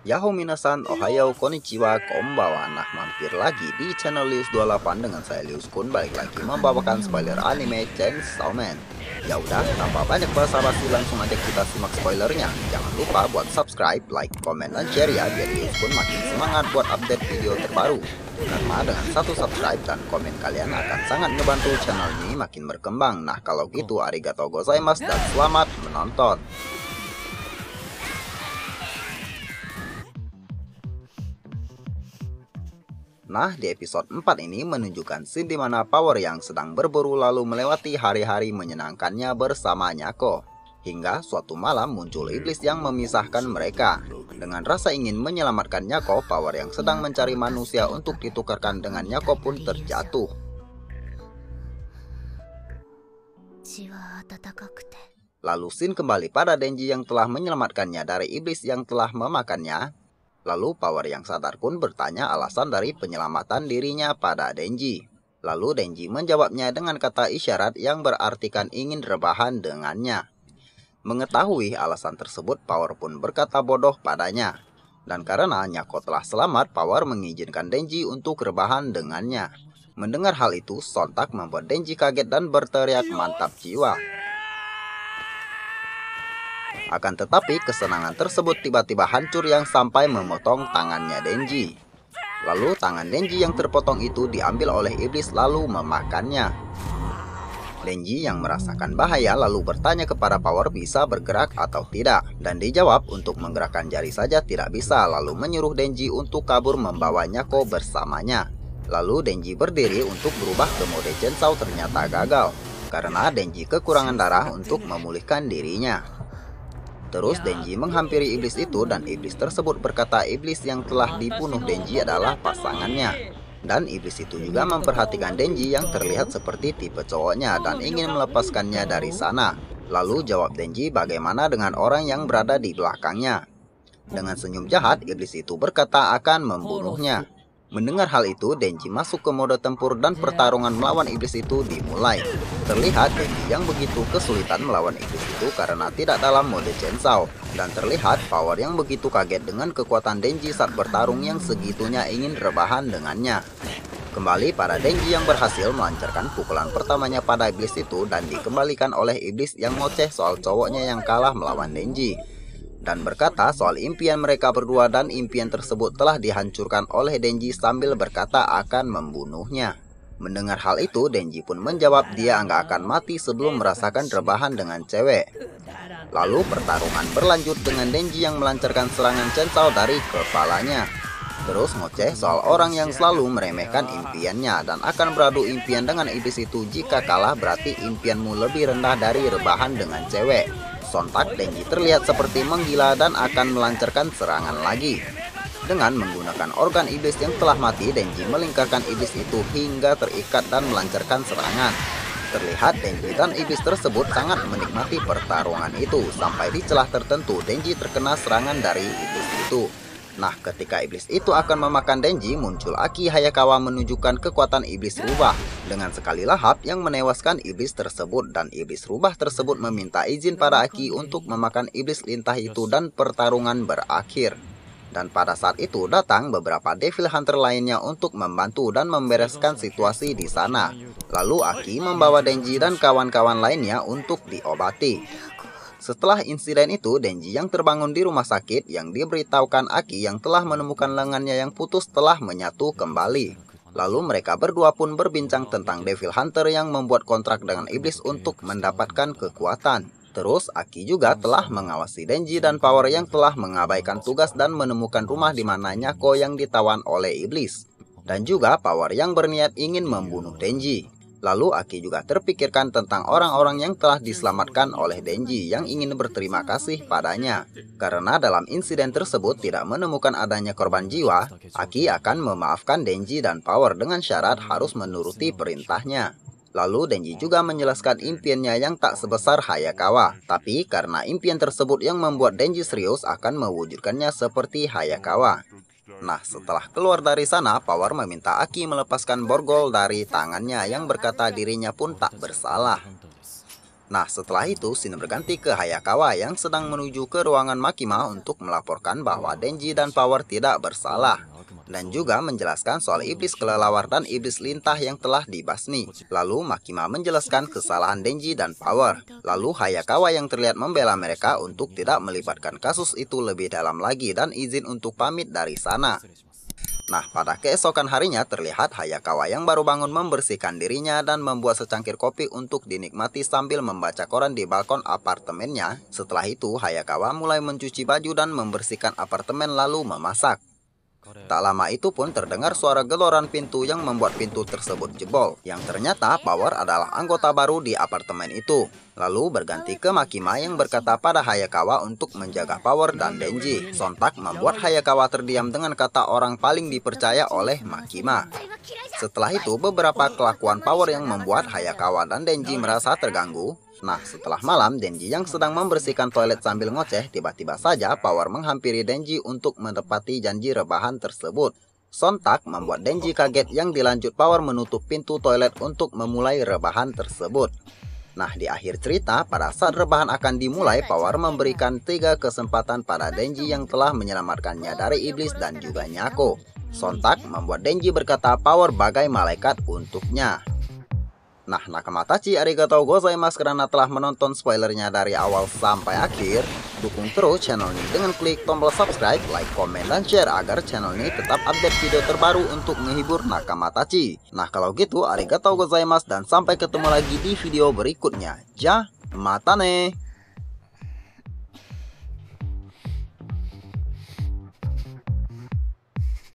Yahoo minasan, ohayo, konnichiwa, konbawa. Nah, mampir lagi di channel Lius28 dengan saya Lius Kun, balik lagi membawakan spoiler anime Chainsaw Man. Ya udah, tanpa banyak basa-basi langsung aja kita simak spoilernya. Jangan lupa buat subscribe, like, komen, dan share ya, biar Lius Kun makin semangat buat update video terbaru. Karena dengan satu subscribe dan komen kalian akan sangat ngebantu channel ini makin berkembang. Nah, kalau gitu arigatou gozaimasu dan selamat menonton. Nah, di episode 4 ini menunjukkan scene di mana Power yang sedang berburu lalu melewati hari-hari menyenangkannya bersama Nyako. Hingga suatu malam muncul iblis yang memisahkan mereka. Dengan rasa ingin menyelamatkan Nyako, Power yang sedang mencari manusia untuk ditukarkan dengan Nyako pun terjatuh. Lalu scene kembali pada Denji yang telah menyelamatkannya dari iblis yang telah memakannya. Lalu Power yang sadar pun bertanya alasan dari penyelamatan dirinya pada Denji. Lalu Denji menjawabnya dengan kata isyarat yang berartikan ingin rebahan dengannya. Mengetahui alasan tersebut, Power pun berkata bodoh padanya. Dan karena Nyako telah selamat, Power mengizinkan Denji untuk rebahan dengannya. Mendengar hal itu, sontak membuat Denji kaget dan berteriak mantap jiwa. Akan tetapi kesenangan tersebut tiba-tiba hancur yang sampai memotong tangannya Denji. Lalu tangan Denji yang terpotong itu diambil oleh iblis lalu memakannya. Denji yang merasakan bahaya lalu bertanya kepada Power bisa bergerak atau tidak. Dan dijawab untuk menggerakkan jari saja tidak bisa, lalu menyuruh Denji untuk kabur membawa Nyako bersamanya. Lalu Denji berdiri untuk berubah ke mode Chainsaw ternyata gagal. Karena Denji kekurangan darah untuk memulihkan dirinya. Terus Denji menghampiri iblis itu dan iblis tersebut berkata iblis yang telah dibunuh Denji adalah pasangannya. Dan iblis itu juga memperhatikan Denji yang terlihat seperti tipe cowoknya dan ingin melepaskannya dari sana. Lalu jawab Denji bagaimana dengan orang yang berada di belakangnya. Dengan senyum jahat iblis itu berkata akan membunuhnya. Mendengar hal itu, Denji masuk ke mode tempur dan pertarungan melawan iblis itu dimulai. Terlihat Denji yang begitu kesulitan melawan iblis itu karena tidak dalam mode Chainsaw. Dan terlihat Power yang begitu kaget dengan kekuatan Denji saat bertarung yang segitunya ingin rebahan dengannya. Kembali pada Denji yang berhasil melancarkan pukulan pertamanya pada iblis itu dan dikembalikan oleh iblis yang ngoceh soal cowoknya yang kalah melawan Denji. Dan berkata soal impian mereka berdua dan impian tersebut telah dihancurkan oleh Denji sambil berkata akan membunuhnya. Mendengar hal itu Denji pun menjawab dia nggak akan mati sebelum merasakan rebahan dengan cewek. Lalu pertarungan berlanjut dengan Denji yang melancarkan serangan Chainsaw dari kepalanya. Terus ngoceh soal orang yang selalu meremehkan impiannya dan akan beradu impian dengan iblis itu jika kalah berarti impianmu lebih rendah dari rebahan dengan cewek. Sontak Denji terlihat seperti menggila dan akan melancarkan serangan lagi. Dengan menggunakan organ iblis yang telah mati, Denji melingkarkan iblis itu hingga terikat dan melancarkan serangan. Terlihat Denji dan iblis tersebut sangat menikmati pertarungan itu. Sampai di celah tertentu Denji terkena serangan dari iblis itu. Nah, ketika iblis itu akan memakan Denji, muncul Aki Hayakawa menunjukkan kekuatan iblis rubah dengan sekali lahap yang menewaskan iblis tersebut, dan iblis rubah tersebut meminta izin pada Aki untuk memakan iblis lintah itu dan pertarungan berakhir. Dan pada saat itu datang beberapa Devil Hunter lainnya untuk membantu dan membereskan situasi di sana. Lalu Aki membawa Denji dan kawan-kawan lainnya untuk diobati. Setelah insiden itu, Denji yang terbangun di rumah sakit yang diberitahukan Aki yang telah menemukan lengannya yang putus telah menyatu kembali. Lalu mereka berdua pun berbincang tentang Devil Hunter yang membuat kontrak dengan iblis untuk mendapatkan kekuatan. Terus Aki juga telah mengawasi Denji dan Power yang telah mengabaikan tugas dan menemukan rumah di mana Nyako yang ditawan oleh iblis. Dan juga Power yang berniat ingin membunuh Denji. Lalu Aki juga terpikirkan tentang orang-orang yang telah diselamatkan oleh Denji yang ingin berterima kasih padanya. Karena dalam insiden tersebut tidak menemukan adanya korban jiwa, Aki akan memaafkan Denji dan Power dengan syarat harus menuruti perintahnya. Lalu Denji juga menjelaskan impiannya yang tak sebesar Hayakawa. Tapi karena impian tersebut yang membuat Denji serius akan mewujudkannya seperti Hayakawa. Nah, setelah keluar dari sana, Power meminta Aki melepaskan borgol dari tangannya yang berkata dirinya pun tak bersalah. Nah, setelah itu Shin berganti ke Hayakawa yang sedang menuju ke ruangan Makima untuk melaporkan bahwa Denji dan Power tidak bersalah. Dan juga menjelaskan soal iblis kelelawar dan iblis lintah yang telah dibasmi. Lalu Makima menjelaskan kesalahan Denji dan Power. Lalu Hayakawa yang terlihat membela mereka untuk tidak melibatkan kasus itu lebih dalam lagi dan izin untuk pamit dari sana. Nah, pada keesokan harinya terlihat Hayakawa yang baru bangun membersihkan dirinya dan membuat secangkir kopi untuk dinikmati sambil membaca koran di balkon apartemennya. Setelah itu, Hayakawa mulai mencuci baju dan membersihkan apartemen lalu memasak. Tak lama itu pun terdengar suara geloran pintu yang membuat pintu tersebut jebol. Yang ternyata Power adalah anggota baru di apartemen itu. Lalu berganti ke Makima yang berkata pada Hayakawa untuk menjaga Power dan Denji. Sontak membuat Hayakawa terdiam dengan kata orang paling dipercaya oleh Makima. Setelah itu beberapa kelakuan Power yang membuat Hayakawa dan Denji merasa terganggu. Nah, setelah malam, Denji yang sedang membersihkan toilet sambil ngoceh, tiba-tiba saja Power menghampiri Denji untuk menepati janji rebahan tersebut. Sontak membuat Denji kaget yang dilanjut Power menutup pintu toilet untuk memulai rebahan tersebut. Nah, di akhir cerita, pada saat rebahan akan dimulai, Power memberikan 3 kesempatan pada Denji yang telah menyelamatkannya dari iblis dan juga Nyako. Sontak membuat Denji berkata Power bagai malaikat untuknya. Nah, nakamatachi arigatou gozaimasu karena telah menonton spoilernya dari awal sampai akhir. Dukung terus channel ini dengan klik tombol subscribe, like, komen, dan share agar channel ini tetap update video terbaru untuk menghibur nakamatachi. Nah, kalau gitu arigatou gozaimasu dan sampai ketemu lagi di video berikutnya. Ja, mata ne!